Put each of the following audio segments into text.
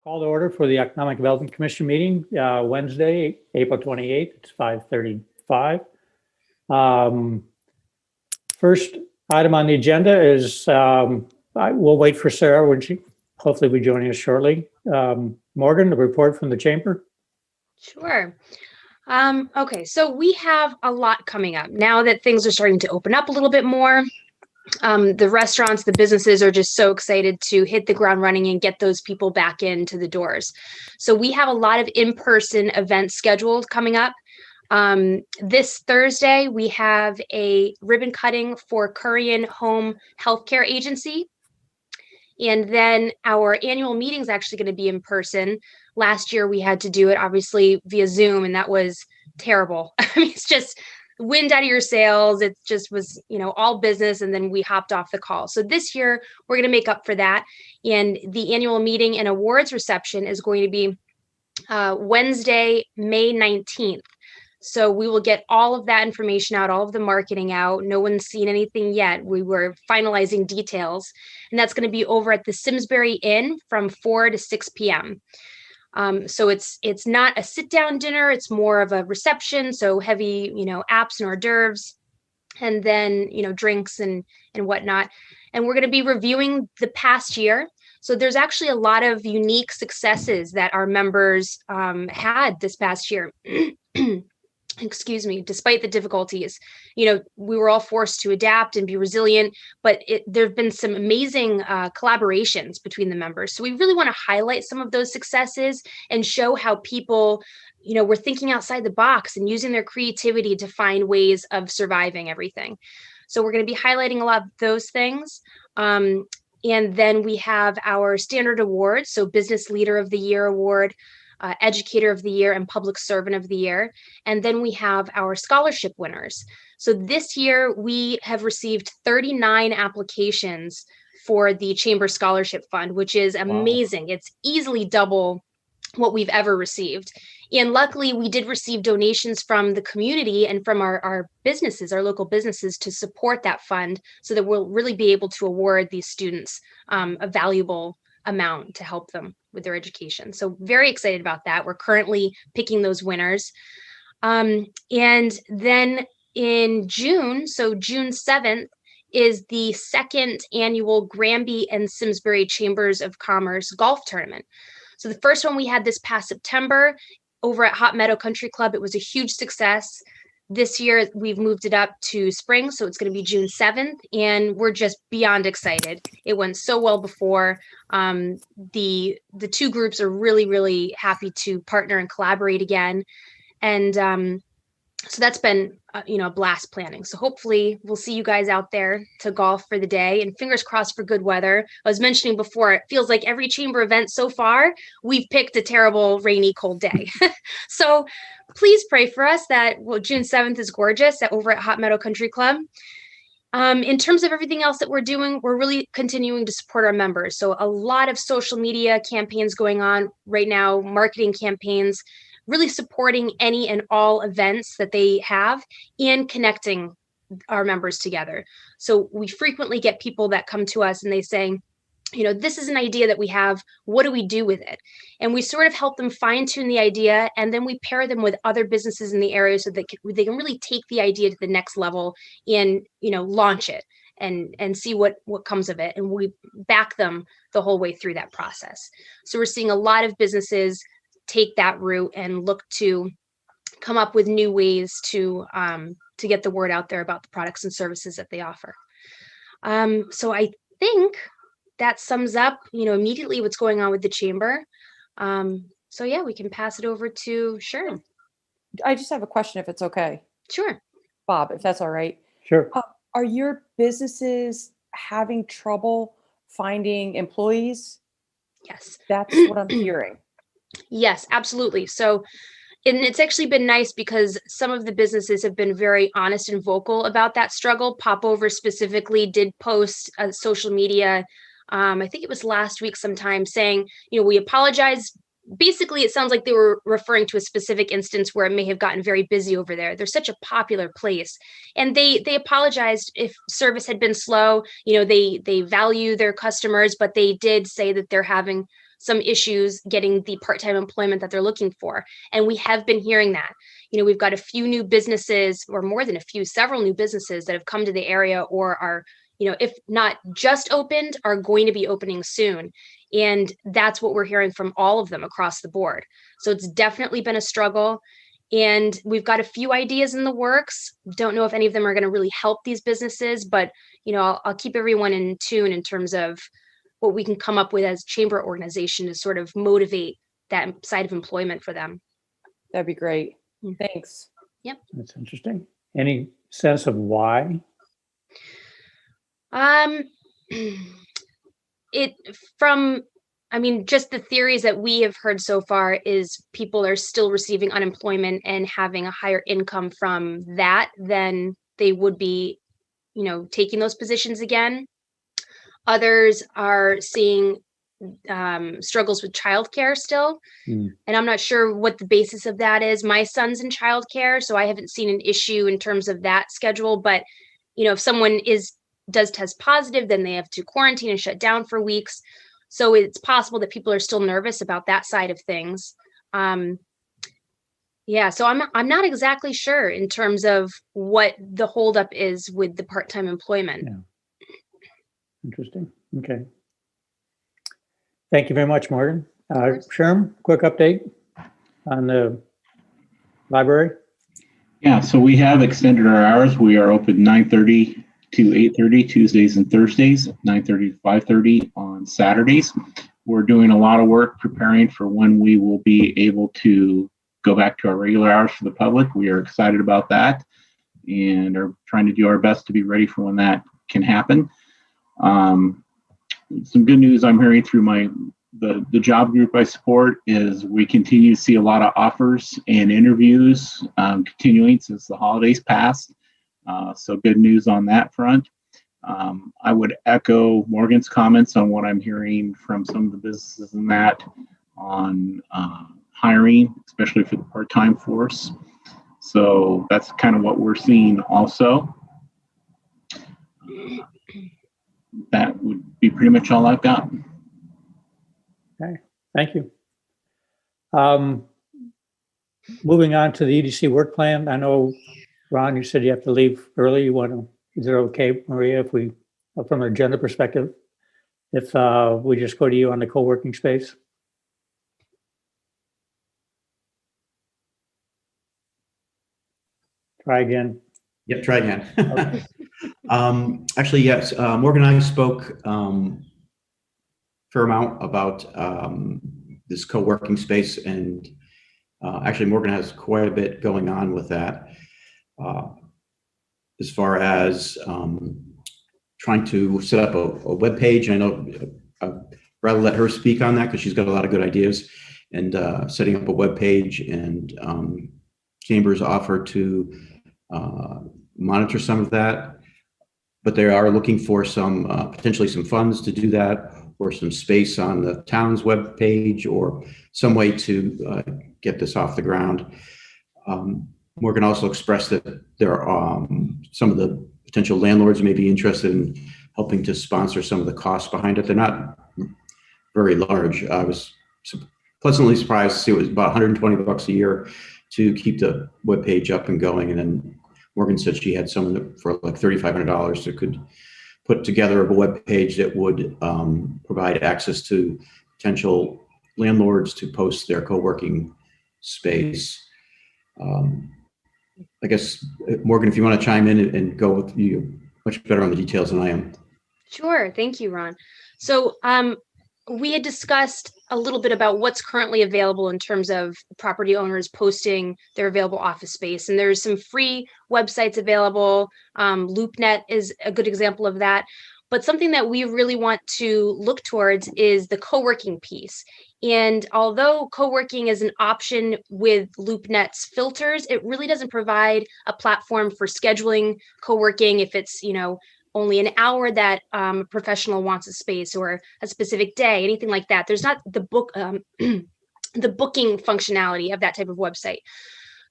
Call to order for the Economic Development Commission meeting, Wednesday, April 28th. It's 5:35. First item on the agenda is, we'll wait for Sarah when she hopefully be joining us shortly. Morgan, the report from the chamber. Sure. Okay, so we have a lot coming up now that things are starting to open up a little bit more. The restaurants, the businesses are just so excited to hit the ground running and get those people back into the doors. So we have a lot of in-person events scheduled coming up. This Thursday, we have a ribbon cutting for Currian Home Healthcare Agency. And then our annual meeting is actually going to be in person. Last year, we had to do it obviously via Zoom, and that was terrible. I mean, it's just wind out of your sails. It just was, all business. And then we hopped off the call. So this year, we're going to make up for that. And the annual meeting and awards reception is going to be Wednesday, May 19th. So we will get all of that information out, all of the marketing out. No one's seen anything yet. We were finalizing details. And that's going to be over at the Simsbury Inn from 4 to 6 p.m. So it's not a sit-down dinner. It's more of a reception. So heavy, apps and hors d'oeuvres, and then, drinks and whatnot. And we're going to be reviewing the past year. So there's actually a lot of unique successes that our members had this past year. Excuse me, despite the difficulties, we were all forced to adapt and be resilient, but there have been some amazing collaborations between the members. So we really want to highlight some of those successes and show how people, were thinking outside the box and using their creativity to find ways of surviving everything. So we're going to be highlighting a lot of those things. And then we have our standard awards. So Business Leader of the Year award, Educator of the Year, and Public Servant of the Year. And then we have our scholarship winners. So this year we have received 39 applications for the Chamber Scholarship Fund, which is amazing. Wow. It's easily double what we've ever received. And luckily we did receive donations from the community and from our businesses, our local businesses, to support that fund so that we'll really be able to award these students a valuable amount to help them with their education. So very excited about that. We're currently picking those winners. And then in June, so June 7th, is the second annual Granby and Simsbury Chambers of Commerce golf tournament. So the first one we had this past September over at Hot Meadow Country Club. It was a huge success. This year, we've moved it up to spring, so it's going to be June 7th, and we're just beyond excited. It went so well before. The two groups are really, really happy to partner and collaborate again. And so that's been, a blast planning. So hopefully we'll see you guys out there to golf for the day, and fingers crossed for good weather. I was mentioning before, it feels like every chamber event so far, we've picked a terrible, rainy, cold day. So please pray for us that June 7th is gorgeous over at Hot Meadow Country Club. In terms of everything else that we're doing, we're really continuing to support our members. So a lot of social media campaigns going on right now, marketing campaigns, really supporting any and all events that they have and connecting our members together. So we frequently get people that come to us and they say, this is an idea that we have. What do we do with it? And we sort of help them fine tune the idea. And then we pair them with other businesses in the area so that they can really take the idea to the next level and, launch it and see what comes of it. And we back them the whole way through that process. So we're seeing a lot of businesses take that route and look to come up with new ways to get the word out there about the products and services that they offer. So I think that sums up, immediately what's going on with the chamber. So yeah, we can pass it over to Sure. I just have a question, if it's okay. Sure. Bob, if that's all right. Sure. Are your businesses having trouble finding employees? Yes. That's what I'm hearing. Yes, absolutely. So, and it's actually been nice because some of the businesses have been very honest and vocal about that struggle. Popover specifically did post social media. I think it was last week sometime saying, we apologize. Basically, it sounds like they were referring to a specific instance where it may have gotten very busy over there. They're such a popular place. And they apologized if service had been slow. They value their customers, but they did say that they're having some issues getting the part-time employment that they're looking for. And we have been hearing that. We've got a few new businesses, or more than a few, several new businesses that have come to the area or are, if not just opened, are going to be opening soon. And that's what we're hearing from all of them across the board. So it's definitely been a struggle. And we've got a few ideas in the works. Don't know if any of them are going to really help these businesses, but I'll keep everyone in tune in terms of what we can come up with as chamber organization to sort of motivate that side of employment for them. That'd be great. Mhm. Thanks. That's interesting. Any sense of why? Just the theories that we have heard so far is people are still receiving unemployment and having a higher income from that than they would be, taking those positions again. Others are seeing struggles with childcare still. And I'm not sure what the basis of that is. My son's in childcare, so I haven't seen an issue in terms of that schedule. But, if someone does test positive, then they have to quarantine and shut down for weeks. So it's possible that people are still nervous about that side of things. So I'm not exactly sure in terms of what the holdup is with the part-time employment. Yeah. Interesting. Okay. Thank you very much, Morgan. course. Sherm, quick update on the library. Yeah, so we have extended our hours. We are open 9:30 to 8:30 Tuesdays and Thursdays, 9:30 to 5:30 on Saturdays. We're doing a lot of work preparing for when we will be able to go back to our regular hours for the public. We are excited about that and are trying to do our best to be ready for when that can happen. Some good news I'm hearing through the job group I support is we continue to see a lot of offers and interviews continuing since the holidays passed. So good news on that front. I would echo Morgan's comments on what I'm hearing from some of the businesses in that on hiring, especially for the part-time force. So that's kind of what we're seeing also. That would be pretty much all I've got. Okay, thank you. Moving on to the EDC work plan. I know, Ron, you said you have to leave early. Is it okay, Maria, if we, from an agenda perspective, if we just go to you on the co-working space? Try again. Yep, try again. Okay. Actually, yes, Morgan and I spoke fair amount about this co-working space, and actually Morgan has quite a bit going on with that as far as trying to set up a web page. I know I'd rather let her speak on that because she's got a lot of good ideas, and setting up a web page, and Chambers offered to monitor some of that, but they are looking for some potentially some funds to do that, or some space on the town's web page, or some way to get this off the ground. Morgan also expressed that there are some of the potential landlords may be interested in helping to sponsor some of the costs behind it. They're not very large. I was pleasantly surprised to see it was about $120 a year to keep the web page up and going. And then Morgan said she had someone for like $3,500 that could put together a web page that would provide access to potential landlords to post their co-working space. I guess, Morgan, if you want to chime in and go with you much better on the details than I am. Sure. Thank you, Ron. So we had discussed a little bit about what's currently available in terms of property owners posting their available office space. And there's some free websites available. LoopNet is a good example of that. But something that we really want to look towards is the co-working piece. And although co-working is an option with LoopNet's filters, it really doesn't provide a platform for scheduling co-working if it's, only an hour that a professional wants a space, or a specific day, anything like that. There's not the booking functionality of that type of website.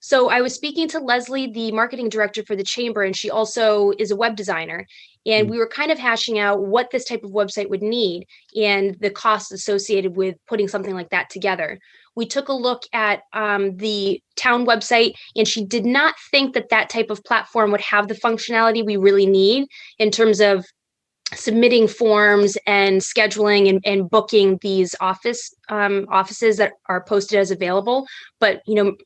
So I was speaking to Leslie, the marketing director for the chamber, and she also is a web designer. And we were kind of hashing out what this type of website would need and the costs associated with putting something like that together. We took a look at the town website, and she did not think that that type of platform would have the functionality we really need in terms of submitting forms and scheduling and booking these offices that are posted as available. But,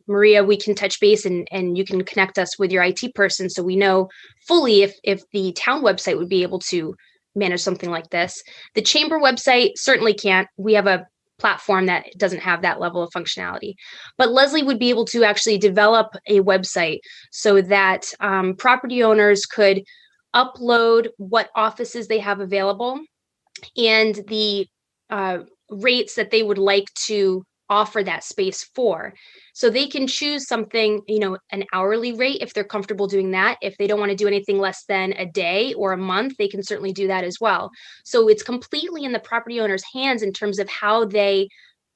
Maria, we can touch base and you can connect us with your IT person so we know fully if the town website would be able to manage something like this. The chamber website certainly can't. We have a platform that doesn't have that level of functionality. But Leslie would be able to actually develop a website so that property owners could upload what offices they have available and the rates that they would like to offer that space for. So they can choose something, an hourly rate if they're comfortable doing that. If they don't want to do anything less than a day or a month, they can certainly do that as well. So it's completely in the property owner's hands in terms of how they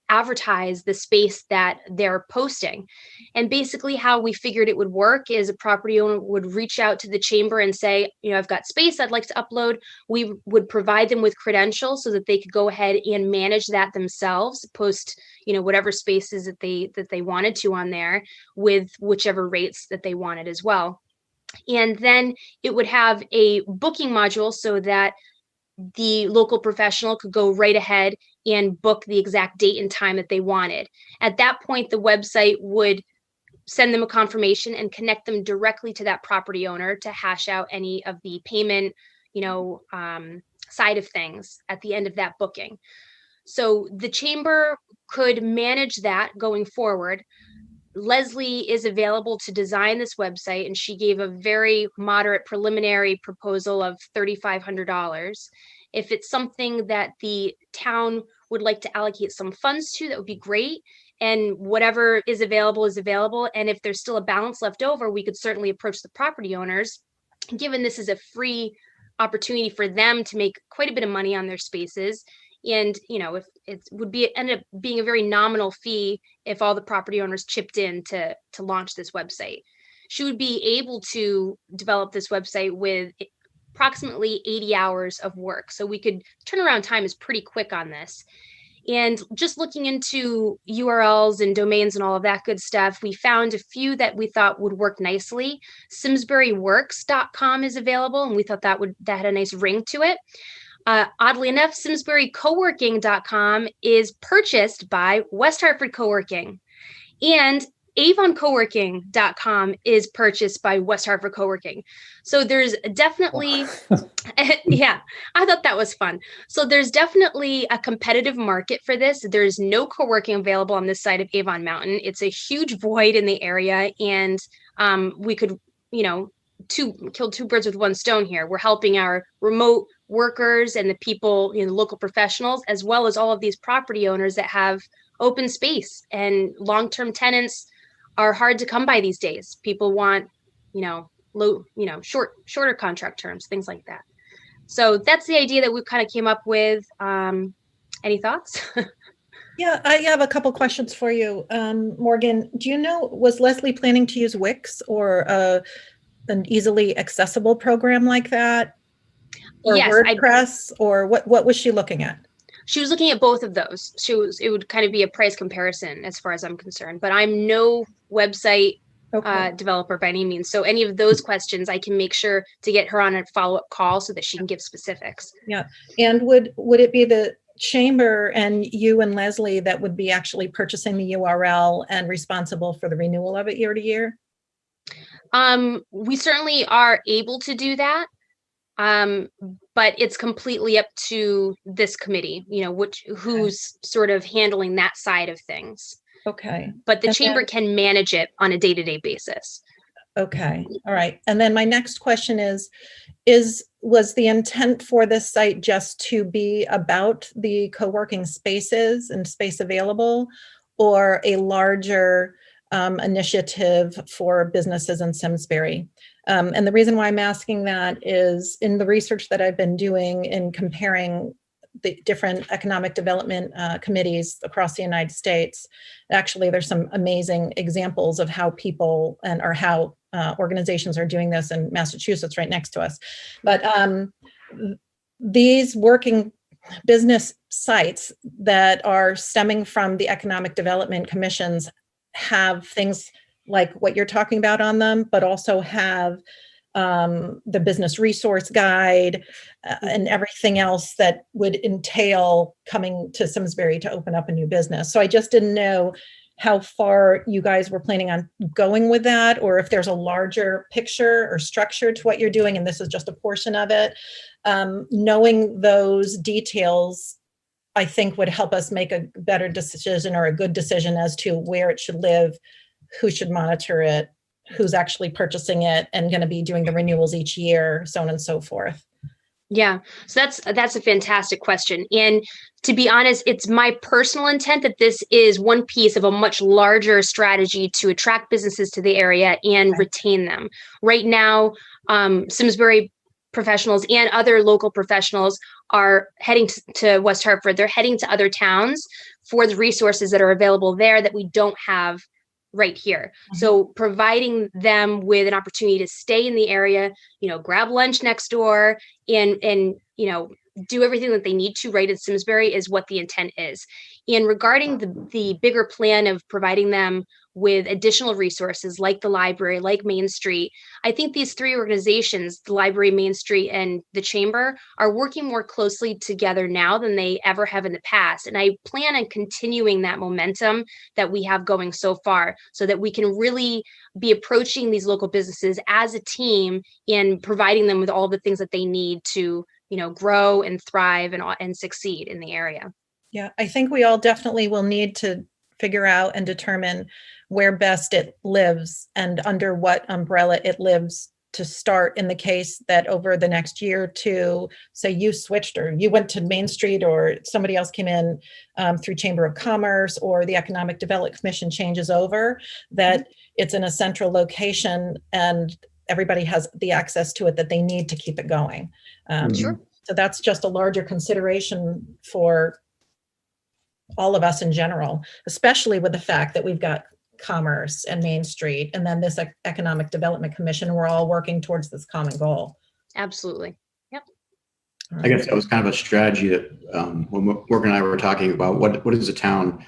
advertise the space that they're posting. And basically how we figured it would work is a property owner would reach out to the chamber and say, I've got space I'd like to upload. We would provide them with credentials so that they could go ahead and manage that themselves, post, whatever spaces that they wanted to on there with whichever rates that they wanted as well. And then it would have a booking module so that the local professional could go right ahead and book the exact date and time that they wanted. At that point, the website would send them a confirmation and connect them directly to that property owner to hash out any of the payment, side of things at the end of that booking. So the chamber could manage that going forward. Leslie is available to design this website, and she gave a very moderate preliminary proposal of $3,500. If it's something that the town would like to allocate some funds to, that would be great. And whatever is available is available. And if there's still a balance left over, we could certainly approach the property owners, given this is a free opportunity for them to make quite a bit of money on their spaces. And, if it would end up being a very nominal fee if all the property owners chipped in to launch this website. She would be able to develop this website with approximately 80 hours of work. So turnaround time is pretty quick on this. And just looking into URLs and domains and all of that good stuff, we found a few that we thought would work nicely. SimsburyWorks.com is available, and we thought that had a nice ring to it. Oddly enough, SimsburyCoworking.com is purchased by West Hartford Coworking, and AvonCoworking.com is purchased by West Hartford Coworking. So there's definitely, yeah, I thought that was fun. So there's definitely a competitive market for this. There's no co-working available on this side of Avon Mountain. It's a huge void in the area, and we could, kill two birds with one stone here. We're helping our remote workers and the people, local professionals, as well as all of these property owners that have open space, and long-term tenants are hard to come by these days. People want, shorter contract terms, things like that. So that's the idea that we kind of came up with. Any thoughts? Yeah, I have a couple questions for you. Morgan, do you know, was Leslie planning to use Wix or an easily accessible program like that? Or Yes, WordPress, or what was she looking at? She was looking at both of those. It would kind of be a price comparison as far as I'm concerned, but I'm no website developer by any means. So any of those questions, I can make sure to get her on a follow-up call so that she can give specifics. Yeah. And would it be the chamber and you and Leslie that would be actually purchasing the URL and responsible for the renewal of it year to year? We certainly are able to do that. But it's completely up to this committee, who's sort of handling that side of things. Okay. But the chamber can manage it on a day-to-day basis. Okay. All right. And then my next question was the intent for this site just to be about the co-working spaces and space available, or a larger initiative for businesses in Simsbury? And the reason why I'm asking that is in the research that I've been doing in comparing the different economic development committees across the United States. Actually, there's some amazing examples of how people or how organizations are doing this in Massachusetts, right next to us. But these working business sites that are stemming from the economic development commissions have things like what you're talking about on them, but also have the business resource guide and everything else that would entail coming to Simsbury to open up a new business. So I just didn't know how far you guys were planning on going with that, or if there's a larger picture or structure to what you're doing, and this is just a portion of it. Knowing those details, I think, would help us make a better decision or a good decision as to where it should live, who should monitor it, who's actually purchasing it and going to be doing the renewals each year, so on and so forth. Yeah, so that's a fantastic question. And to be honest, it's my personal intent that this is one piece of a much larger strategy to attract businesses to the area and retain them. Right now, Simsbury professionals and other local professionals are heading to West Hartford. They're heading to other towns for the resources that are available there that we don't have right here. So providing them with an opportunity to stay in the area, grab lunch next door and do everything that they need to right in Simsbury is what the intent is. And regarding the bigger plan of providing them with additional resources like the library, like Main Street, I think these three organizations, the library, Main Street, and the chamber, are working more closely together now than they ever have in the past. And I plan on continuing that momentum that we have going so far so that we can really be approaching these local businesses as a team and providing them with all the things that they need to grow and thrive and succeed in the area. Yeah, I think we all definitely will need to figure out and determine where best it lives and under what umbrella it lives to start, in the case that over the next year or two, say you switched or you went to Main Street or somebody else came in through Chamber of Commerce or the Economic Development Commission changes over, that it's in a central location and everybody has the access to it that they need to keep it going. Sure. So that's just a larger consideration for all of us in general, especially with the fact that we've got Commerce and Main Street and then this Economic Development Commission. We're all working towards this common goal. Absolutely. Yep. I guess that was kind of a strategy that when Morgan and I were talking about what does the town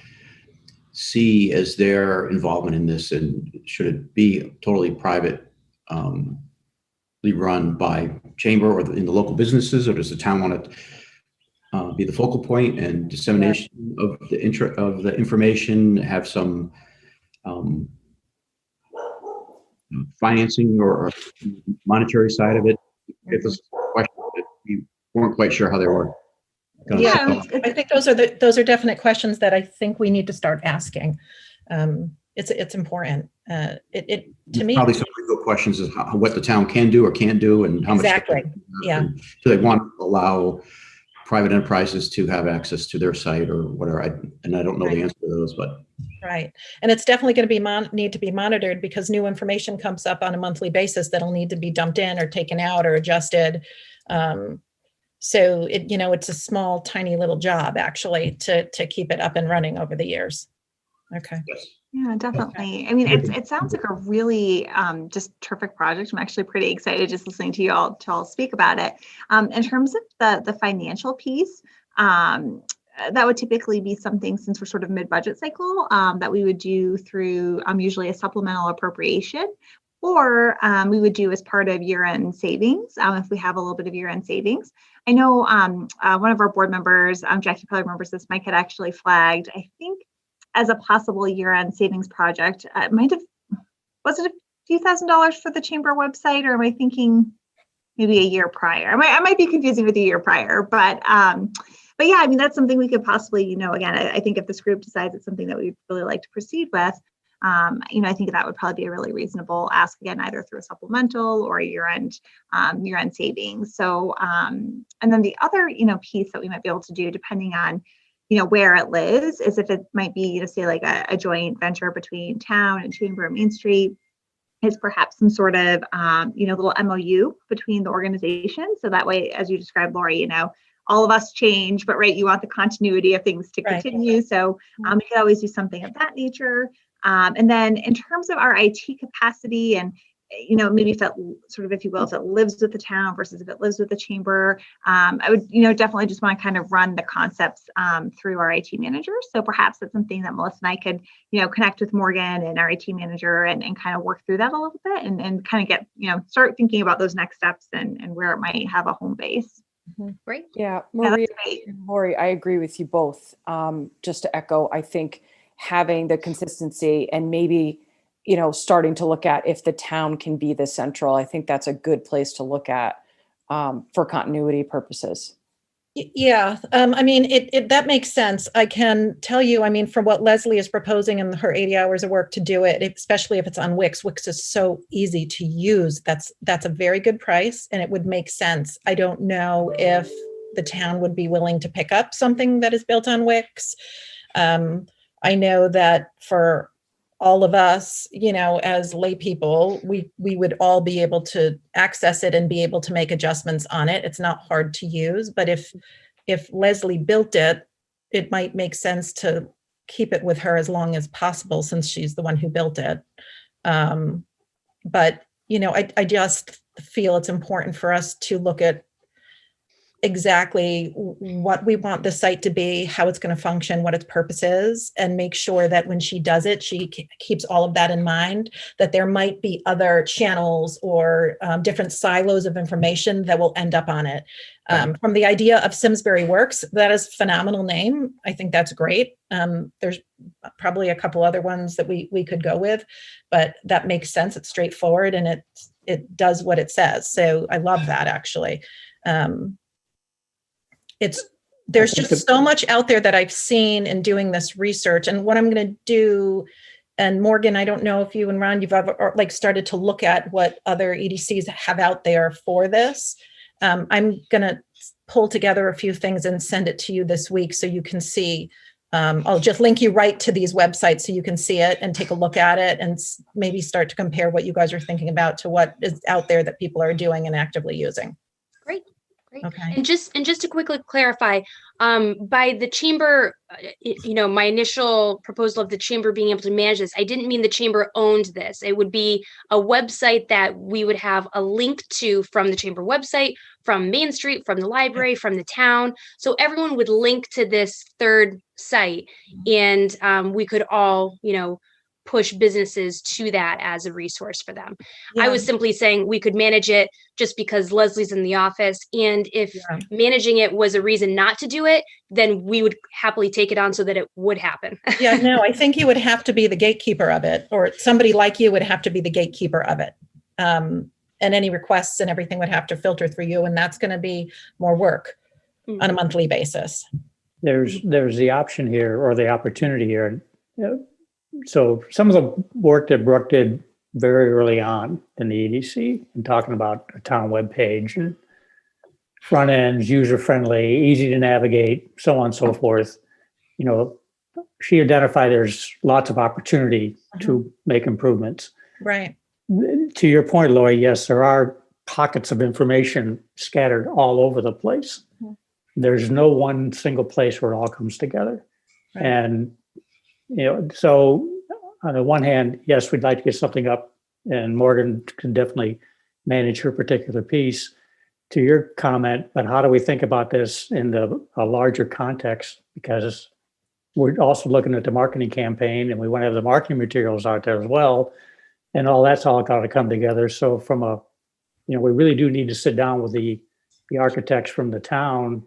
see as their involvement in this, and should it be totally private, run by chamber or in the local businesses, or does the town want to be the focal point and dissemination of the information, have some financing or monetary side of it? It was a question that we weren't quite sure how they were. Yeah, I think those are definite questions that I think we need to start asking. It's important. It to me, probably some real questions is what the town can do or can't do, and how exactly. much. Yeah. Do they want to allow private enterprises to have access to their site or whatever? I don't know the answer to those, but. Right. And it's definitely going to be need to be monitored, because new information comes up on a monthly basis that'll need to be dumped in or taken out or adjusted. So it's a small, tiny little job actually to keep it up and running over the years. Okay. Yes. Yeah, definitely. Okay. I mean, it sounds like a really just terrific project. I'm actually pretty excited just listening to you all speak about it. In terms of the financial piece, that would typically be something, since we're sort of mid-budget cycle, that we would do through usually a supplemental appropriation, or we would do as part of year-end savings, if we have a little bit of year-end savings. I know one of our board members, Jackie probably remembers this, Mike had actually flagged, I think, as a possible year-end savings project. Was it a few $1,000s for the chamber website, or am I thinking maybe a year prior? I might be confusing with the year prior, but yeah, I mean, that's something we could possibly, again, I think if this group decides it's something that we'd really like to proceed with, I think that would probably be a really reasonable ask, again, either through a supplemental or a year-end savings. So, and then the other, piece that we might be able to do, depending on, where it lives, is if it might be, say like a joint venture between town and chamber and Main Street, is perhaps some sort of, little MOU between the organizations. So that way, as you described, Lori, all of us change, but right, you want the continuity of things to Right. continue. So we could always do something of that nature. And then in terms of our IT capacity and, maybe if it sort of, if you will, if it lives with the town versus if it lives with the chamber, I would, definitely just want to kind of run the concepts through our IT manager. So perhaps that's something that Melissa and I could, connect with Morgan and our IT manager and kind of work through that a little bit and kind of get, start thinking about those next steps and where it might have a home base. Great. Yeah, Yeah, Maria that's great. and Lori, I agree with you both. Just to echo, I think having the consistency and maybe, starting to look at if the town can be the central, I think that's a good place to look at for continuity purposes. Yeah, I mean, that makes sense. I can tell you, I mean, from what Leslie is proposing in her 80 hours of work to do it, especially if it's on Wix, Wix is so easy to use. That's a very good price and it would make sense. I don't know if the town would be willing to pick up something that is built on Wix. I know that for all of us, as lay people, we would all be able to access it and be able to make adjustments on it. It's not hard to use, but if Leslie built it, it might make sense to keep it with her as long as possible since she's the one who built it. But, I just feel it's important for us to look at exactly what we want the site to be, how it's going to function, what its purpose is, and make sure that when she does it, she keeps all of that in mind, that there might be other channels or different silos of information that will end up on it. From the idea of Simsbury Works, that is a phenomenal name. I think that's great. There's probably a couple other ones that we could go with, but that makes sense. It's straightforward and it does what it says. So I love that actually. There's just so much out there that I've seen in doing this research, and what I'm going to do. And Morgan, I don't know if you and Ron, you've ever started to look at what other EDCs have out there for this. I'm going to pull together a few things and send it to you this week so you can see. I'll just link you right to these websites so you can see it and take a look at it and maybe start to compare what you guys are thinking about to what is out there that people are doing and actively using. Great. Great. Okay. And just to quickly clarify, by the chamber, my initial proposal of the chamber being able to manage this, I didn't mean the chamber owned this. It would be a website that we would have a link to from the chamber website, from Main Street, from the library, from the town. So everyone would link to this third site and we could all, push businesses to that as a resource for them. Yeah. I was simply saying we could manage it just because Leslie's in the office. And if managing it was a reason not to do it, then we would happily take it on so that it would happen. Yeah, no, I think you would have to be the gatekeeper of it, or somebody like you would have to be the gatekeeper of it. And any requests and everything would have to filter through you. And that's going to be more work on a monthly basis. There's the option here or the opportunity here. So some of the work that Brooke did very early on in the EDC and talking about a town webpage and front ends, user-friendly, easy to navigate, so on and so forth. She identified there's lots of opportunity to make improvements. Right. To your point, Lori, yes, there are pockets of information scattered all over the place. There's no one single place where it all comes together. Right. And so on the one hand, yes, we'd like to get something up and Morgan can definitely manage her particular piece. To your comment, but how do we think about this in a larger context? Because we're also looking at the marketing campaign and we want to have the marketing materials out there as well. And all that's all got to come together. So from we really do need to sit down with the architects from the town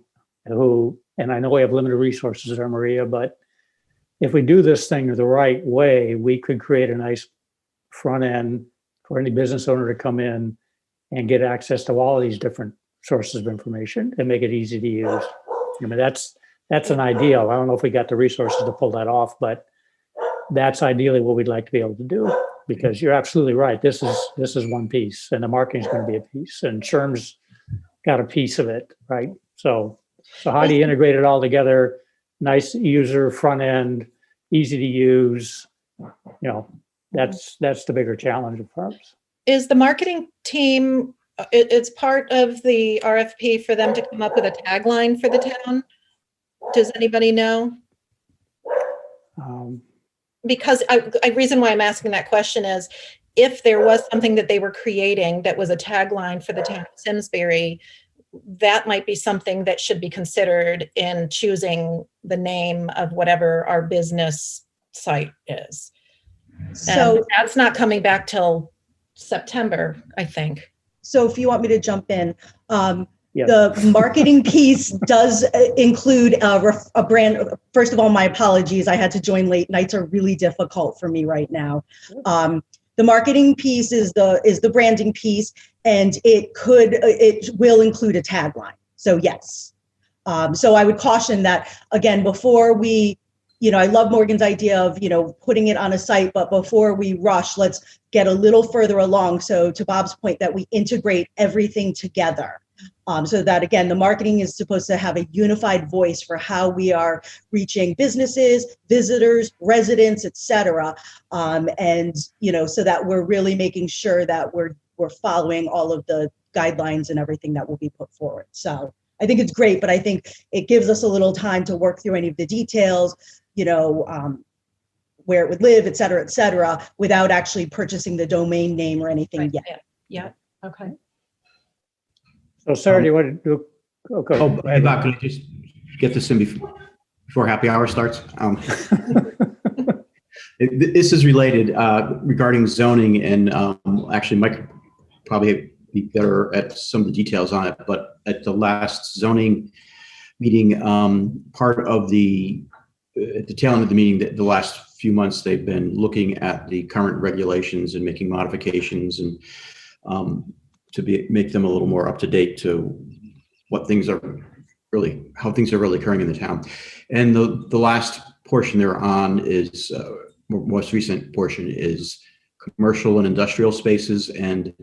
and I know we have limited resources there, Maria, but if we do this thing the right way, we could create a nice front end for any business owner to come in and get access to all of these different sources of information and make it easy to use. I mean, that's an ideal. I don't know if we got the resources to pull that off, but that's ideally what we'd like to be able to do, because you're absolutely right. This is one piece and the marketing is going to be a piece and SHRM's got a piece of it, right? So how do you integrate it all together? Nice user front end, easy to use. That's the bigger challenge of firms. Is the marketing team it's part of the RFP for them to come up with a tagline for the town. Does anybody know? Because reason why I'm asking that question is if there was something that they were creating that was a tagline for the town of Simsbury, that might be something that should be considered in choosing the name of whatever our business site is. So, And that's not coming back till September, I think. so if you want me to jump in, Yeah. the marketing piece does include a brand. First of all, my apologies. I had to join late. Nights are really difficult for me right now. The marketing piece is the branding piece, and it will include a tagline. So yes. So I would caution that again before we, I love Morgan's idea of, putting it on a site, but before we rush, let's get a little further along. So to Bob's point, that we integrate everything together. So that again, the marketing is supposed to have a unified voice for how we are reaching businesses, visitors, residents, et cetera. And, so that we're really making sure that we're following all of the guidelines and everything that will be put forward. So I think it's great, but I think it gives us a little time to work through any of the details, where it would live, et cetera, without actually purchasing the domain name or anything yet. Yeah. Okay. So Sarah, do you want to do? Okay. Oh, hey, Bob, can I just get this in before happy hour starts? This is related regarding zoning, and actually Mike probably be better at some of the details on it, but at the last zoning meeting, part of at the tail end of the meeting, the last few months, they've been looking at the current regulations and making modifications and make them a little more up to date to how things are really occurring in the town. And the last portion they're on is most recent portion is commercial and industrial spaces, and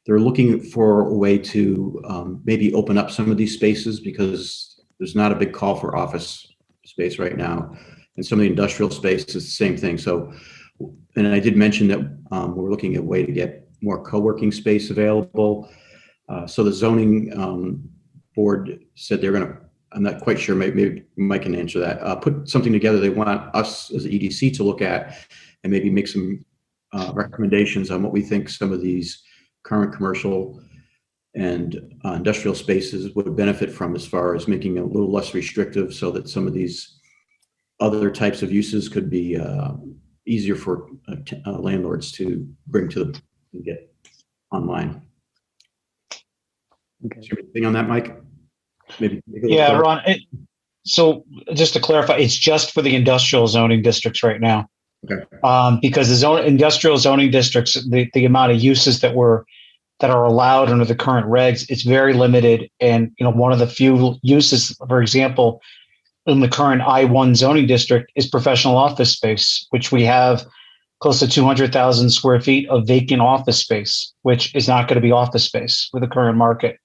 they're looking for a way to maybe open up some of these spaces because there's not a big call for office space right now, and some of the industrial space is the same thing. So, and I did mention that we're looking at a way to get more co-working space available. So the zoning board said they're going to, I'm not quite sure, maybe Mike can answer that, put something together they want us as the EDC to look at and maybe make some recommendations on what we think some of these current commercial and industrial spaces would benefit from, as far as making it a little less restrictive so that some of these other types of uses could be easier for landlords to bring to and get online. Okay. Is there anything on that, Mike? Maybe. Yeah, Ron. So just to clarify, it's just for the industrial zoning districts right now. Okay. Because the industrial zoning districts, the amount of uses that are allowed under the current regs, it's very limited. And one of the few uses, for example, in the current I-1 zoning district is professional office space, which we have close to 200,000 square feet of vacant office space, which is not going to be office space with the current market.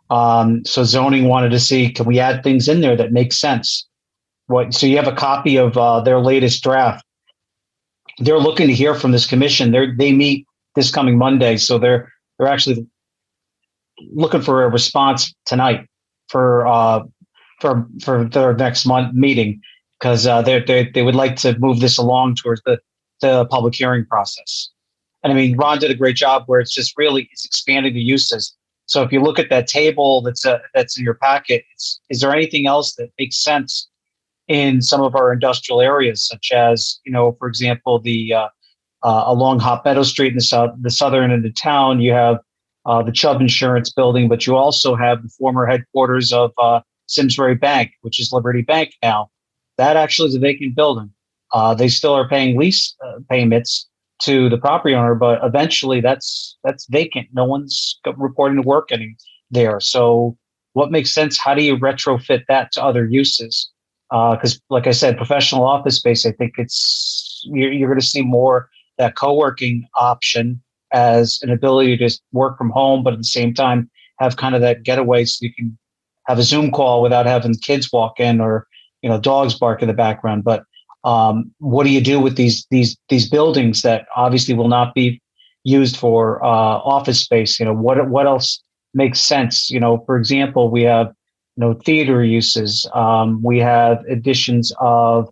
So zoning wanted to see, can we add things in there that make sense? So you have a copy of their latest draft. They're looking to hear from this commission. They meet this coming Monday, so they're actually looking for a response tonight for their next month meeting, because they would like to move this along towards the public hearing process. And I mean, Ron did a great job where it's expanding the uses. So if you look at that table that's in your packet, is there anything else that makes sense in some of our industrial areas, such as, for example, along Hot Meadow Street in the southern end of town, you have the Chubb Insurance Building, but you also have the former headquarters of Simsbury Bank, which is Liberty Bank now. That actually is a vacant building. They still are paying lease payments to the property owner, but eventually that's vacant. No one's reporting to work there. So what makes sense? How do you retrofit that to other uses? Because like I said, professional office space, I think you're going to see more that co-working option as an ability to work from home, but at the same time have kind of that getaway so you can have a Zoom call without having kids walk in or dogs bark in the background. But what do you do with these buildings that obviously will not be used for office space. What else makes sense? For example, we have theater uses. We have additions of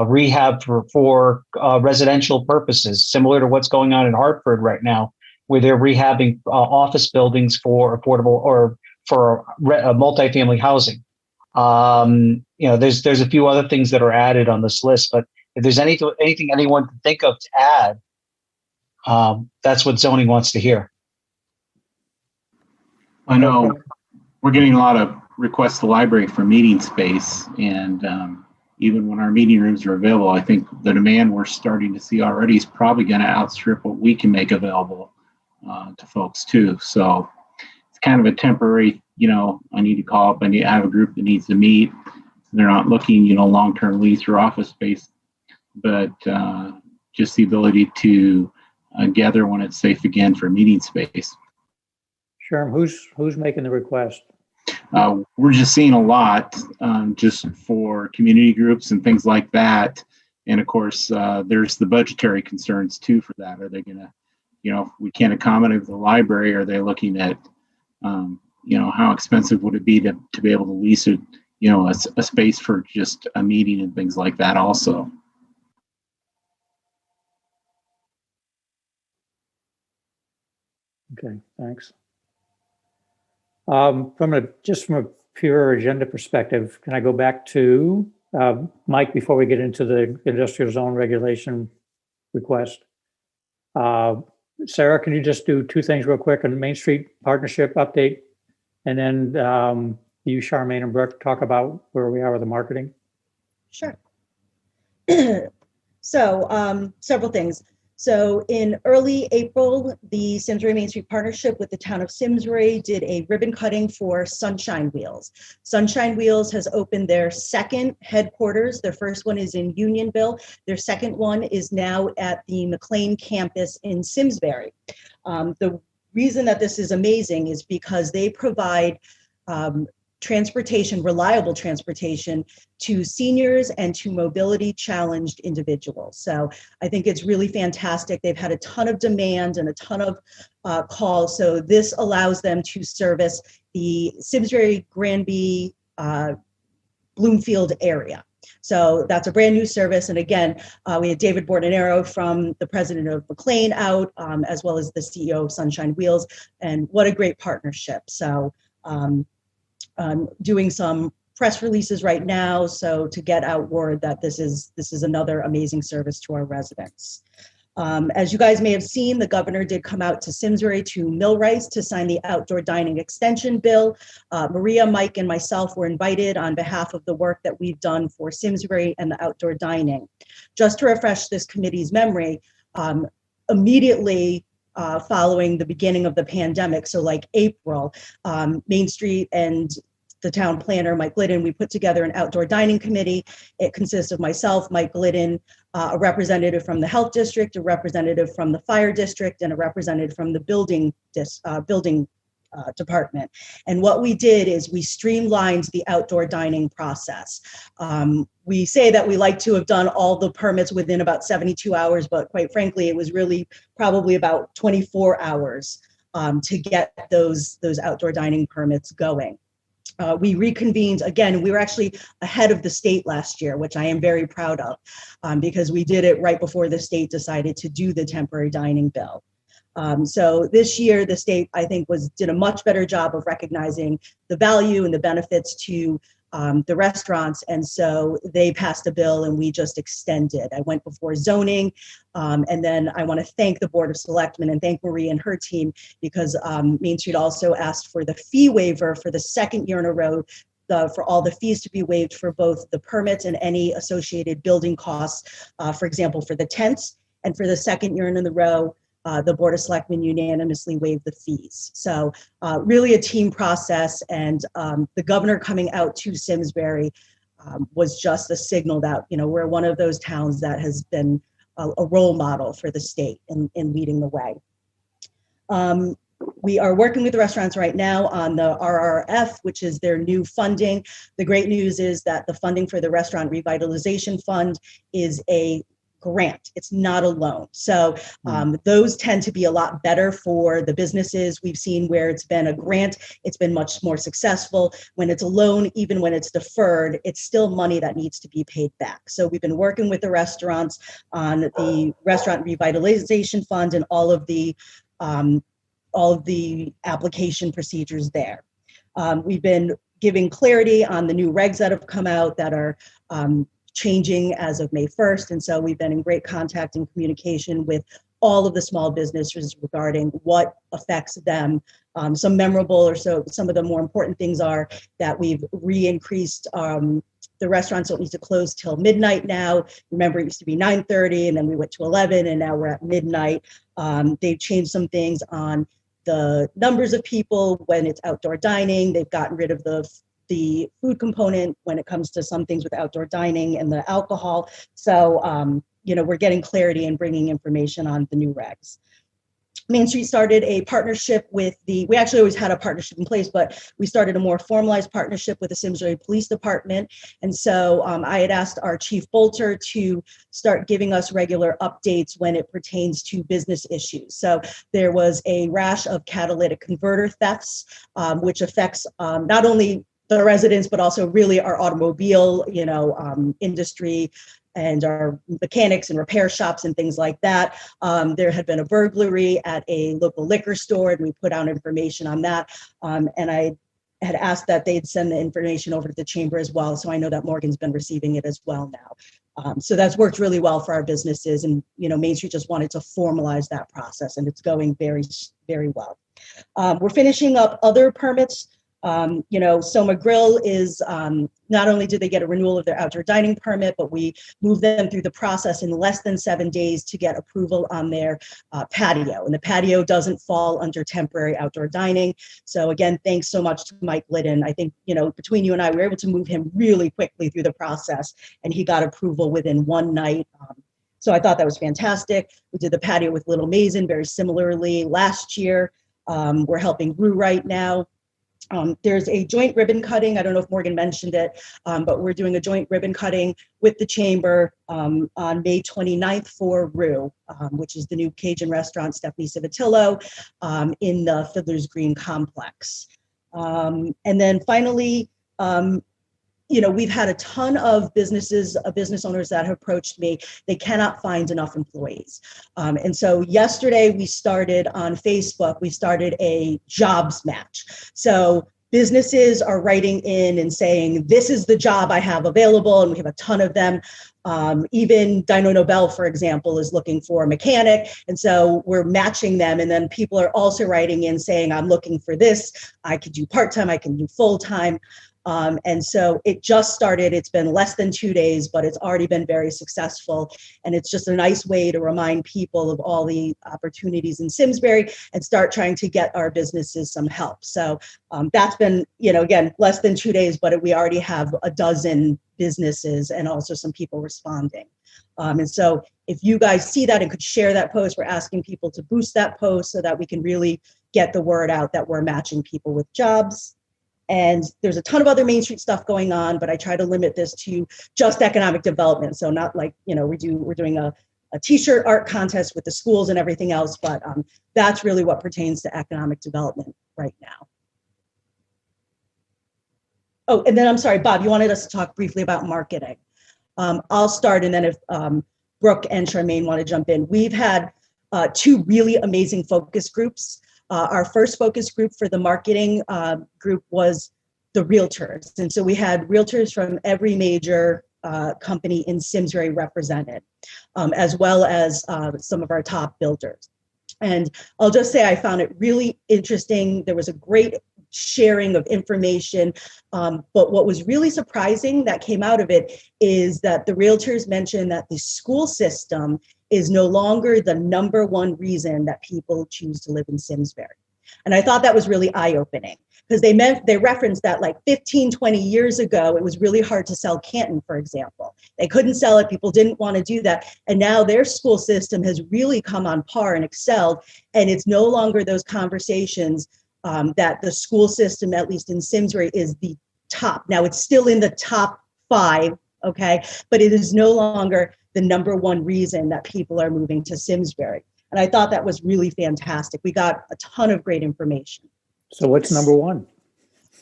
rehab for residential purposes, similar to what's going on in Hartford right now, where they're rehabbing office buildings for affordable or for multifamily housing. There's a few other things that are added on this list, but if there's anything anyone can think of to add, that's what zoning wants to hear. I know we're getting a lot of requests to library for meeting space, and even when our meeting rooms are available, I think the demand we're starting to see already is probably going to outstrip what we can make available to folks too. So it's kind of a temporary, I need to call up, I have a group that needs to meet. They're not looking, long-term lease or office space, but just the ability to gather when it's safe again for meeting space. Sherm, who's making the request? We're just seeing a lot just for community groups and things like that. And of course, there's the budgetary concerns too for that. Are they going to, if we can't accommodate the library, are they looking at, how expensive would it be to be able to lease it, a space for just a meeting and things like that also. Okay, thanks. From a pure agenda perspective, can I go back to Mike before we get into the industrial zone regulation request? Sarah, can you just do two things real quick on the Main Street partnership update, and then you, Charmaine, and Brooke talk about where we are with the marketing? Sure. So several things. So in early April, the Simsbury Main Street Partnership with the town of Simsbury did a ribbon cutting for Sunshine Wheels. Sunshine Wheels has opened their second headquarters. Their first one is in Unionville. Their second one is now at the McLean campus in Simsbury. The reason that this is amazing is because they provide transportation, reliable transportation to seniors and to mobility challenged individuals. So I think it's really fantastic. They've had a ton of demand and a ton of calls. So this allows them to service the Simsbury, Granby, Bloomfield area. So that's a brand new service. And again, we had David Bordenero from the president of McLean out, as well as the CEO of Sunshine Wheels. And what a great partnership. So doing some press releases right now, so to get out word that this is another amazing service to our residents. As you guys may have seen, the governor did come out to Simsbury to Millrice to sign the outdoor dining extension bill. Maria, Mike, and myself were invited on behalf of the work that we've done for Simsbury and the outdoor dining. Just to refresh this committee's memory, immediately following the beginning of the pandemic, so like April, Main Street and the town planner, Mike Glidden, we put together an outdoor dining committee. It consists of myself, Mike Glidden, a representative from the health district, a representative from the fire district, and a representative from the building department. And what we did is we streamlined the outdoor dining process. We say that we like to have done all the permits within about 72 hours, but quite frankly, it was really probably about 24 hours to get those outdoor dining permits going. We reconvened again. We were actually ahead of the state last year, which I am very proud of, because we did it right before the state decided to do the temporary dining bill. So this year, the state, I think, did a much better job of recognizing the value and the benefits to the restaurants. And so they passed a bill and we just extended. I went before zoning. And then I want to thank the Board of Selectmen and thank Marie and her team, because Main Street also asked for the fee waiver for the second year in a row, for all the fees to be waived for both the permits and any associated building costs, for example, for the tents. And for the second year in a row, the Board of Selectmen unanimously waived the fees. So really a team process, and the governor coming out to Simsbury was just a signal that, we're one of those towns that has been a role model for the state in leading the way. We are working with the restaurants right now on the RRF, which is their new funding. The great news is that the funding for the Restaurant Revitalization Fund is a grant. It's not a loan. So those tend to be a lot better for the businesses. We've seen where it's been a grant, it's been much more successful. When it's a loan, even when it's deferred, it's still money that needs to be paid back. So we've been working with the restaurants on the Restaurant Revitalization Fund and all of the application procedures there. We've been giving clarity on the new regs that have come out that are changing as of May 1st. And so we've been in great contact and communication with all of the small businesses regarding what affects them. Some memorable or so some of the more important things are that we've re-increased the restaurants don't need to close till midnight now. Remember, it used to be 9:30 and then we went to 11 and now we're at midnight. They've changed some things on the numbers of people when it's outdoor dining. They've gotten rid of the food component when it comes to some things with outdoor dining and the alcohol. So, we're getting clarity and bringing information on the new regs. Main Street started a partnership with we actually always had a partnership in place, but we started a more formalized partnership with the Simsbury Police Department. And so I had asked our Chief Bolter to start giving us regular updates when it pertains to business issues. So there was a rash of catalytic converter thefts, which affects not only the residents, but also really our automobile, industry and our mechanics and repair shops and things like that. There had been a burglary at a local liquor store, and we put out information on that. And I had asked that they'd send the information over to the chamber as well. So I know that Morgan's been receiving it as well now. So that's worked really well for our businesses. And, Main Street just wanted to formalize that process, and it's going very, very well. We're finishing up other permits. Soma Grill is not only did they get a renewal of their outdoor dining permit, but we moved them through the process in less than 7 days to get approval on their patio. And the patio doesn't fall under temporary outdoor dining. So again, thanks so much to Mike Liddon. I think, between you and I, we were able to move him really quickly through the process, and he got approval within one night. So I thought that was fantastic. We did the patio with Little Mason very similarly last year. We're helping Rue right now. There's a joint ribbon cutting. I don't know if Morgan mentioned it, but we're doing a joint ribbon cutting with the chamber on May 29th for Rue, which is the new Cajun restaurant, Stephanie Civitillo, in the Fiddler's Green complex. And then finally, we've had a ton of business owners that have approached me. They cannot find enough employees. And so yesterday we started on Facebook, we started a jobs match. So businesses are writing in and saying, this is the job I have available, and we have a ton of them. Even Dino Nobel, for example, is looking for a mechanic. And so we're matching them. And then people are also writing in saying, I'm looking for this. I could do part-time, I can do full-time. And so it just started. It's been less than 2 days, but it's already been very successful. And it's just a nice way to remind people of all the opportunities in Simsbury and start trying to get our businesses some help. So that's been, again, less than 2 days, but we already have a dozen businesses and also some people responding. And so if you guys see that and could share that post, we're asking people to boost that post so that we can really get the word out that we're matching people with jobs. And there's a ton of other Main Street stuff going on, but I try to limit this to just economic development. So not like, we're doing a t-shirt art contest with the schools and everything else, but that's really what pertains to economic development right now. Oh, and then I'm sorry, Bob, you wanted us to talk briefly about marketing. I'll start, and then if Brooke and Charmaine want to jump in. We've had 2 really amazing focus groups. Our first focus group for the marketing group was the realtors. And so we had realtors from every major company in Simsbury represented, as well as some of our top builders. And I'll just say I found it really interesting. There was a great sharing of information. But what was really surprising that came out of it is that the realtors mentioned that the school system is no longer the #1 reason that people choose to live in Simsbury. And I thought that was really eye-opening because they referenced that like 15, 20 years ago, it was really hard to sell Canton, for example. They couldn't sell it. People didn't want to do that. And now their school system has really come on par and excelled. And it's no longer those conversations that the school system, at least in Simsbury, is the top. Now it's still in the top 5. Okay, but it is no longer the number one reason that people are moving to Simsbury. And I thought that was really fantastic. We got a ton of great information. So what's number one?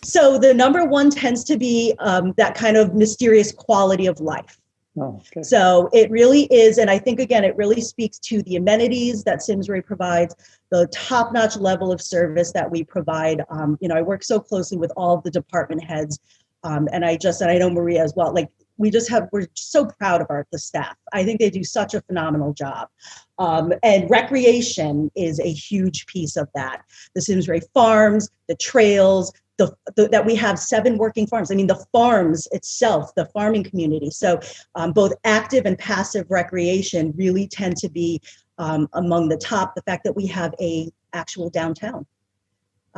So the number one tends to be that kind of mysterious quality of life. Oh, okay. So it really is, and I think, again, it really speaks to the amenities that Simsbury provides, the top-notch level of service that we provide. I work so closely with all of the department heads, and I know Maria as well. Like, we're so proud of the staff. I think they do such a phenomenal job. And recreation is a huge piece of that. The Simsbury farms, the trails, that we have 7 working farms. I mean, the farms itself, the farming community. So both active and passive recreation really tend to be among the top. The fact that we have a actual downtown.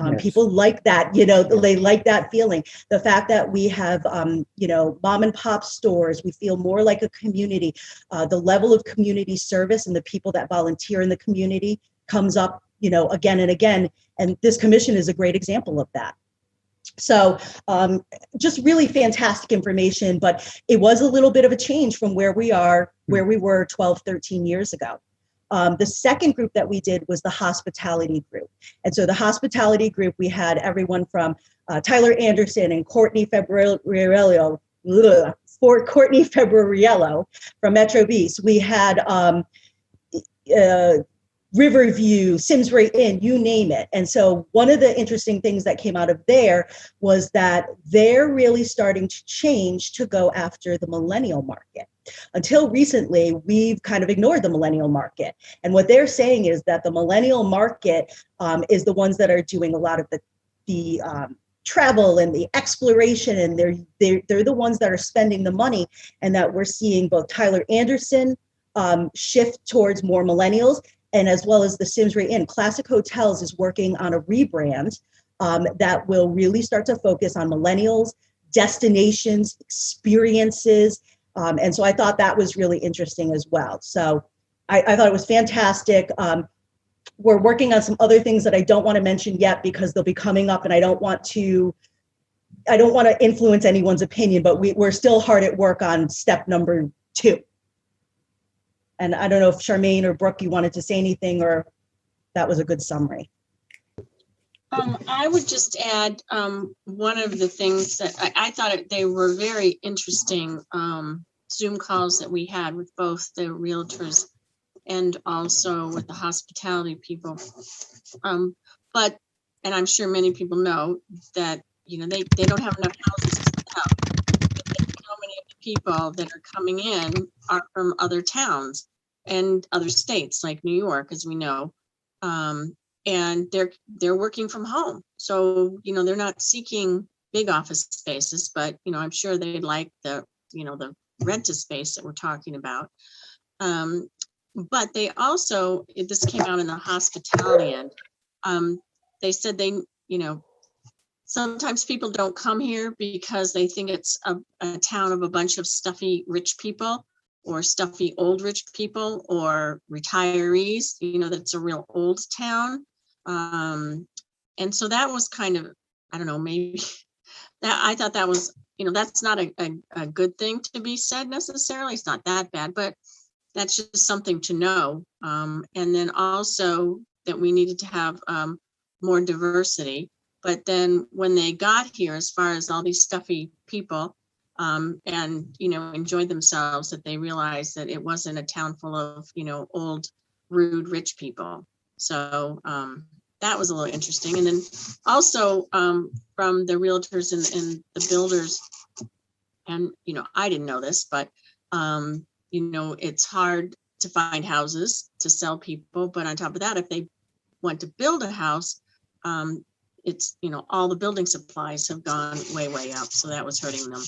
Yes. People like that, they like that feeling. The fact that we have, mom and pop stores, we feel more like a community. The level of community service and the people that volunteer in the community comes up, again and again. And this commission is a great example of that. So just really fantastic information, but it was a little bit of a change from where we were 12, 13 years ago. The second group that we did was the hospitality group. And so the hospitality group, we had everyone from Tyler Anderson and Courtney Febbriello from Metro Beast. We had Riverview, Simsbury Inn, you name it. And so one of the interesting things that came out of there was that they're really starting to change to go after the millennial market. Until recently, we've kind of ignored the millennial market. And what they're saying is that the millennial market is the ones that are doing a lot of the travel and the exploration, and they're the ones that are spending the money, and that we're seeing both Tyler Anderson shift towards more millennials, and as well as the Simsbury Inn. Classic Hotels is working on a rebrand that will really start to focus on millennials, destinations, experiences. And so I thought that was really interesting as well. So I thought it was fantastic. We're working on some other things that I don't want to mention yet because they'll be coming up, and I don't want to influence anyone's opinion, but we're still hard at work on step number 2. And I don't know if Charmaine or Brooke, you wanted to say anything, or that was a good summary. I would just add one of the things that I thought they were very interesting Zoom calls that we had with both the realtors and also with the hospitality people. But I'm sure many people know that, they don't have enough houses to sell. How many of the people that are coming in are from other towns and other states like New York, as we know. And they're working from home. So, they're not seeking big office spaces, but, I'm sure they'd like the rent a space that we're talking about. But they also, this came out in the hospitality end. They said sometimes people don't come here because they think it's a town of a bunch of stuffy rich people or stuffy old rich people or retirees, that it's a real old town. And so that was kind of, I don't know, maybe that I thought that was, that's not a good thing to be said necessarily. It's not that bad, but that's just something to know. And then also that we needed to have more diversity. But then when they got here, as far as all these stuffy people and, enjoyed themselves, that they realized that it wasn't a town full of, old, rude, rich people. So that was a little interesting. And then also from the realtors and the builders, and, I didn't know this, but, it's hard to find houses to sell people. But on top of that, if they want to build a house, it's, all the building supplies have gone way, way up. So that was hurting them.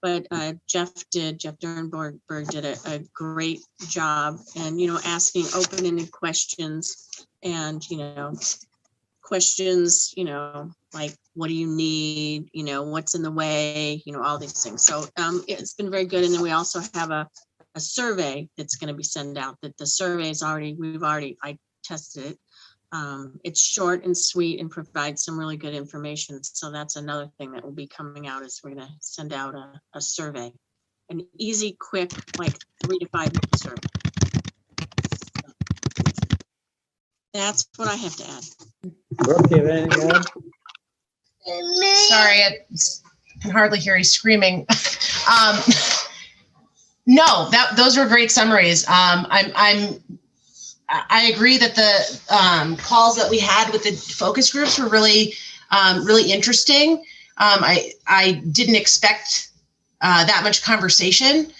But Jeff Dernberg did a great job and, asking open-ended questions and, questions, like, what do you need? What's in the way? All these things. So it's been very good. And then we also have a survey that's going to be sent out. That the survey is I tested it. It's short and sweet and provides some really good information. So that's another thing that will be coming out is we're going to send out a survey. an easy, quick, like 3 to 5 minute survey. That's what I have to add. Brooke, do you have anything to add? Sorry, I can hardly hear you screaming. No, those were great summaries. I agree that the calls that we had with the focus groups were really interesting. I didn't expect that much conversation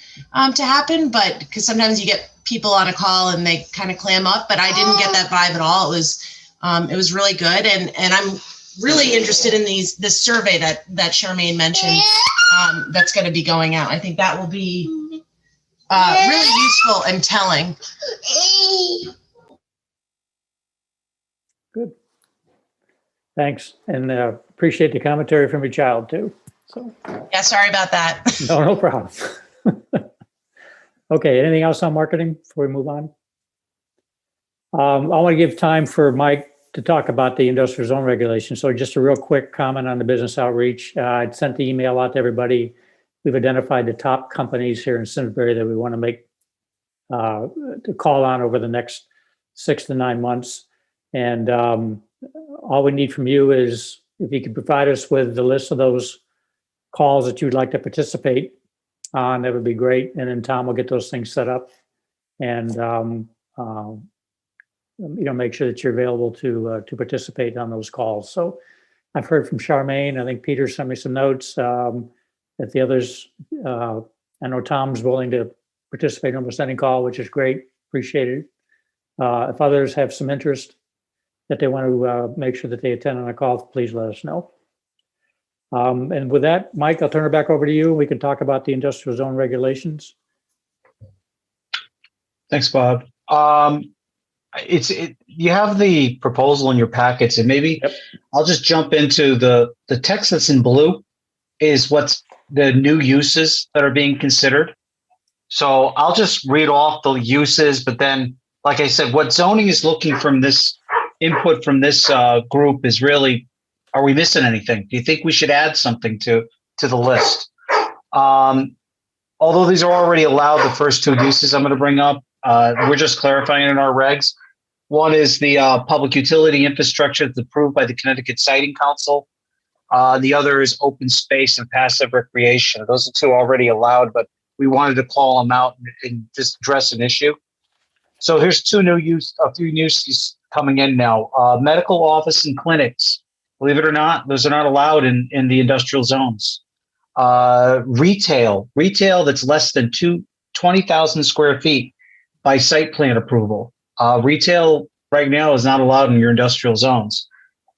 to happen, but because sometimes you get people on a call and they kind of clam up, but I didn't get that vibe at all. It was really good, and I'm really interested in this survey that Charmaine mentioned that's going to be going out. I think that will be really useful and telling. Good. Thanks. And appreciate the commentary from your child too. So Yeah, sorry about that. no problem. Okay. Anything else on marketing before we move on? I want to give time for Mike to talk about the industrial zone regulation. So just a real quick comment on the business outreach. I'd sent the email out to everybody. We've identified the top companies here in Simsbury that we want to make to call on over the next 6 to 9 months. And all we need from you is if you could provide us with the list of those calls that you'd like to participate on, that would be great. And then Tom will get those things set up and make sure that you're available to participate on those calls. So I've heard from Charmaine. I think Peter sent me some notes. That the others, I know Tom's willing to participate in almost any call, which is great. Appreciate it. If others have some interest that they want to make sure that they attend on a call, please let us know. And with that, Mike, I'll turn it back over to you. We can talk about the industrial zone regulations. Thanks, Bob. You have the proposal in your packets, and maybe I'll just jump into the text that's in blue is what's the new uses that are being considered. So I'll just read off the uses, but then, like I said, what zoning is looking from this input from this group is really, are we missing anything? Do you think we should add something to the list? Although these are already allowed, the first 2 uses I'm going to bring up, we're just clarifying in our regs. One is the public utility infrastructure that's approved by the Connecticut Siting Council. The other is open space and passive recreation. Those are 2 already allowed, but we wanted to call them out and just address an issue. So here's a few new uses coming in now. Medical office and clinics. Believe it or not, those are not allowed in the industrial zones. Retail that's less than 20,000 square feet by site plan approval. Retail right now is not allowed in your industrial zones.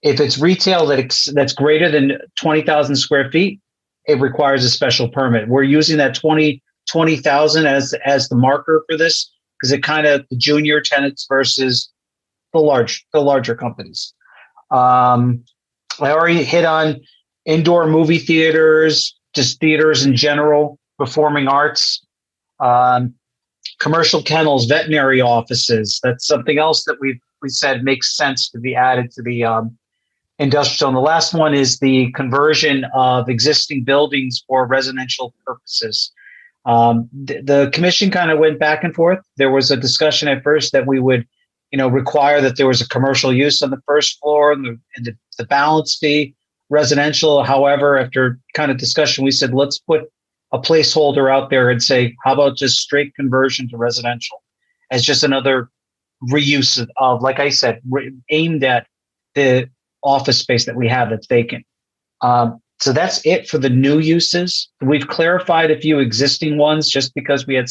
If it's retail that's greater than 20,000 square feet, it requires a special permit. We're using that 20,000 as the marker for this because it kind of the junior tenants versus the larger companies. I already hit on indoor movie theaters, just theaters in general, performing arts, commercial kennels, veterinary offices. That's something else that we said makes sense to be added to the industrial. And the last one is the conversion of existing buildings for residential purposes. The commission kind of went back and forth. There was a discussion at first that we would, require that there was a commercial use on the first floor and the balance fee residential. However, after kind of discussion, we said, let's put a placeholder out there and say, how about just straight conversion to residential as just another reuse of, like I said, aimed at the office space that we have that's vacant. So that's it for the new uses. We've clarified a few existing ones just because we had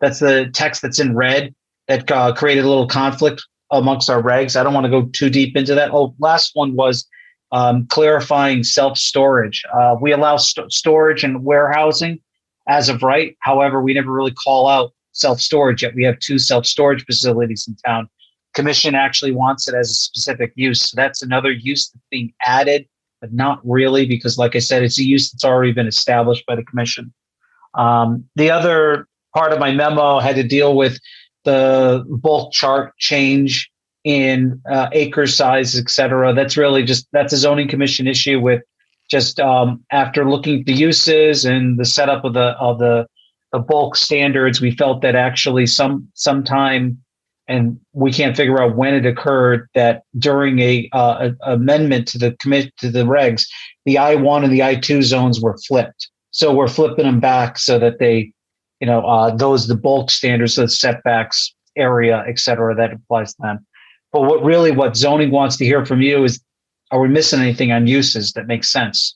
that's the text that's in red that created a little conflict amongst our regs. I don't want to go too deep into that. Oh, last one was clarifying self-storage. We allow storage and warehousing as of right. However, we never really call out self-storage yet. We have 2 self-storage facilities in town. Commission actually wants it as a specific use. So that's another use that's being added, but not really, because like I said, it's a use that's already been established by the commission. The other part of my memo had to deal with the bulk chart change in acre size, et cetera. That's really that's a zoning commission issue with just after looking at the uses and the setup of the the bulk standards, we felt that actually sometime, and we can't figure out when it occurred, that during a amendment to the regs, the I-1 and the I-2 zones were flipped. So we're flipping them back so that they, the bulk standards, the setbacks, area, et cetera, that applies to them. But what zoning wants to hear from you is, are we missing anything on uses that makes sense?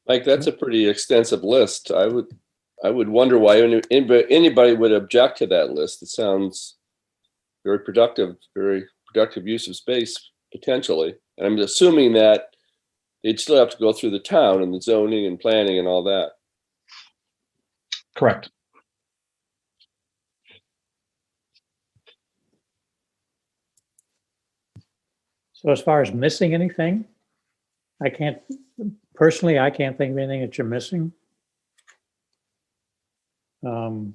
Mike, that's a pretty extensive list. I would wonder why anybody would object to that list. It sounds very productive use of space, potentially. And I'm assuming that they'd still have to go through the town and the zoning and planning and all that. Correct. So as far as missing anything, I can't think of anything that you're missing. Oh,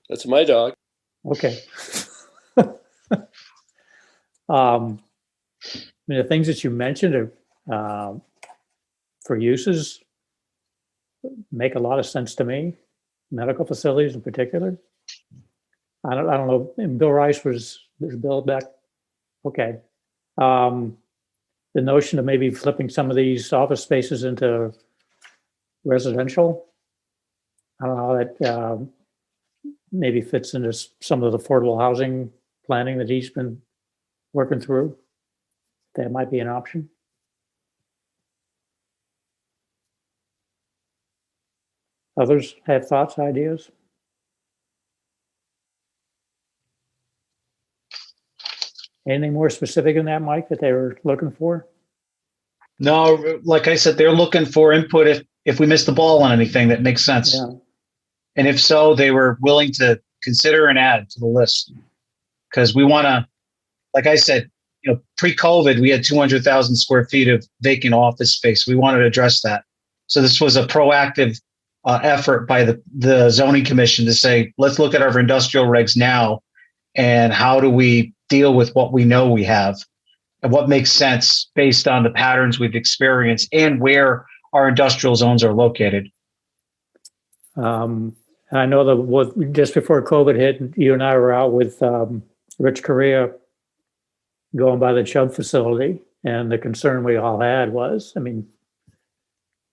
that's my dog. Okay. The things that you mentioned are, for uses make a lot of sense to me. Medical facilities in particular. I don't know. Bill Rice there's Bill back. Okay. The notion of maybe flipping some of these office spaces into residential. I don't know how that maybe fits into some of the affordable housing planning that he's been working through. That might be an option. Others have thoughts, ideas? Anything more specific than that, Mike, that they were looking for? No, like I said, they're looking for input if we missed the ball on anything that makes sense. Yeah. And if so, they were willing to consider and add to the list. Because we want to, like I said, pre-COVID, we had 200,000 square feet of vacant office space. We wanted to address that. So this was a proactive effort by the zoning commission to say, let's look at our industrial regs now and how do we deal with what we know we have and what makes sense based on the patterns we've experienced and where our industrial zones are located. I know that just before COVID hit, you and I were out with Rich Correa going by the Chubb facility, and the concern we all had was,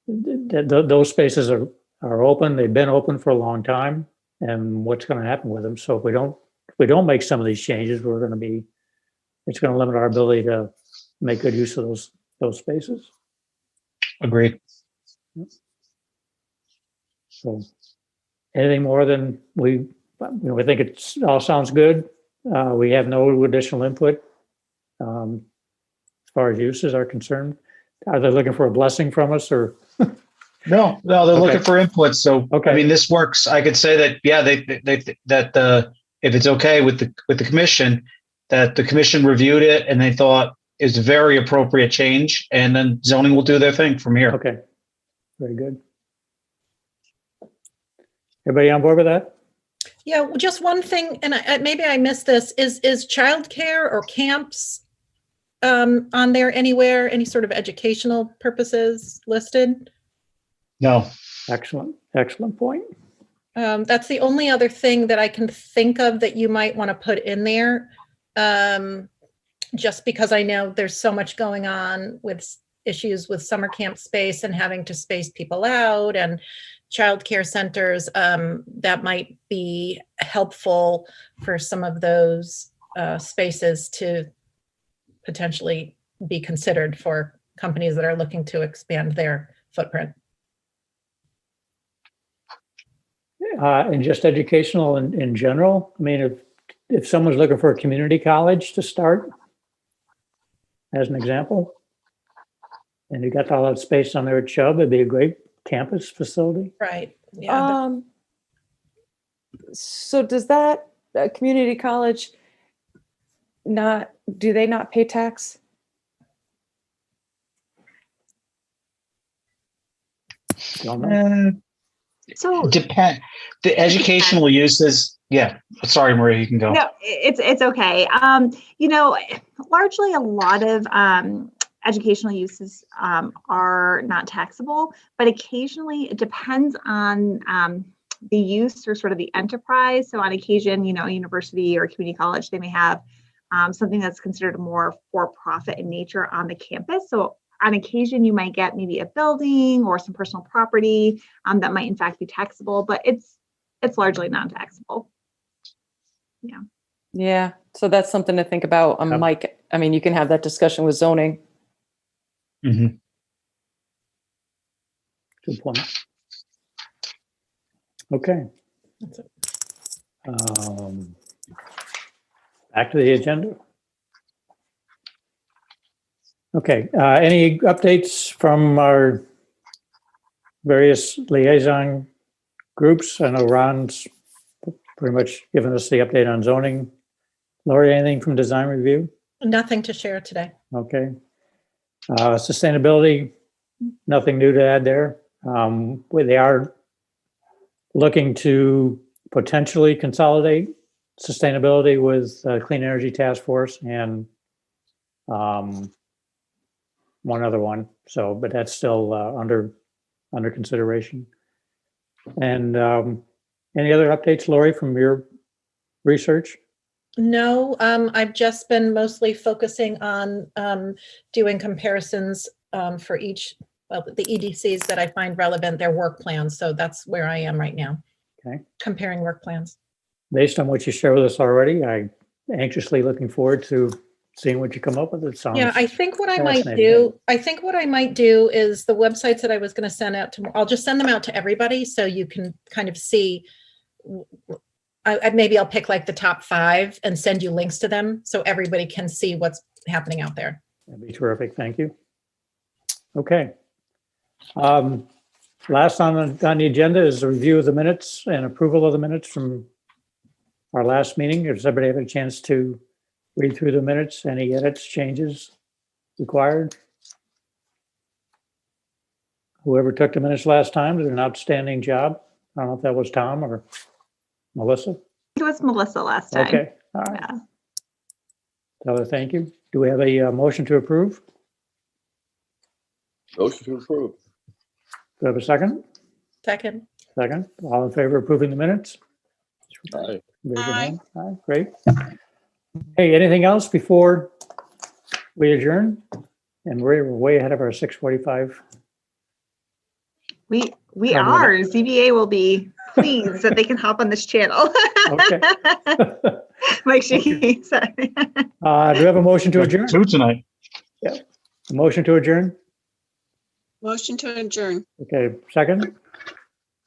those spaces are open. They've been open for a long time, and what's going to happen with them? So if we don't make some of these changes, it's going to limit our ability to make good use of those spaces. Agreed. So anything more than we think it all sounds good. We have no additional input as far as uses are concerned. Are they looking for a blessing from us, or? No, they're looking for input. So, okay. This works. I could say that, yeah, if it's okay with the commission, that the commission reviewed it and they thought is a very appropriate change, and then zoning will do their thing from here. Okay, very good. Everybody on board with that? Yeah, just one thing, and maybe I missed this, is childcare or camps on there anywhere, any sort of educational purposes listed? No. Excellent point. That's the only other thing that I can think of that you might want to put in there. Just because I know there's so much going on with issues with summer camp space and having to space people out and childcare centers, that might be helpful for some of those spaces to potentially be considered for companies that are looking to expand their footprint. And just educational in general. If someone's looking for a community college to start, as an example, and you got all that space on there at Chubb, it'd be a great campus facility. Right. Yeah. So does that community college do they not pay tax? Don't know. So The educational uses, Yeah, sorry, Maria, you can go. No, it's okay. Largely a lot of educational uses are not taxable, but occasionally it depends on the use or sort of the enterprise. So on occasion, a university or community college, they may have something that's considered more for-profit in nature on the campus. So on occasion, you might get maybe a building or some personal property that might in fact be taxable, but it's largely non-taxable. Yeah. Yeah. So that's something to think about. Yep. Mike, I mean, you can have that discussion with zoning. Mhm. Good point. Okay. That's it. Back to the agenda. Okay, any updates from our various liaison groups? I know Ron's pretty much given us the update on zoning. Lori, anything from design review? Nothing to share today. Okay. Sustainability, nothing new to add there. They are looking to potentially consolidate sustainability with Clean Energy Task Force and one other one. So, but that's still under consideration. And any other updates, Lori, from your research? No, I've just been mostly focusing on doing comparisons for each, the EDCs that I find relevant, their work plans. So that's where I am right now. Okay. Comparing work plans. Based on what you shared with us already, I'm anxiously looking forward to seeing what you come up with. It sounds Yeah, I think what I might fascinating. do is the websites that I was going to send out to, I'll just send them out to everybody so you can kind of see. Maybe I'll pick like the top 5 and send you links to them so everybody can see what's happening out there. That'd be terrific. Thank you. Okay. Last on the agenda is a review of the minutes and approval of the minutes from our last meeting. Does everybody have a chance to read through the minutes? Any edits, changes required? Whoever took the minutes last time did an outstanding job. I don't know if that was Tom or Melissa. It was Melissa last time. Okay. All right. Yeah. Tell her thank you. Do we have a motion to approve? Motion to approve. Do we have a second? Second. Second. All in favor of approving the minutes? Aye. Raise your Aye. hand. Aye, great. Hey, anything else before we adjourn? And we're way ahead of our 6:45. We Oh, no. are. ZBA will be pleased that they can hop on this channel. Okay. Mike Sheehy, sorry. Do we have a motion to adjourn? 2 tonight. A motion to adjourn? Motion to adjourn. Okay, second?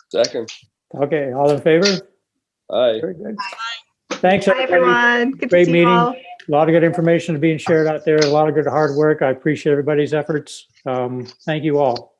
Second. Okay, all in favor? Aye. Very good. Thanks, Hi, everybody. everyone. Good to Great see you meeting. all. A lot of good information being shared out there, a lot of good hard work. I appreciate everybody's efforts. Thank you all.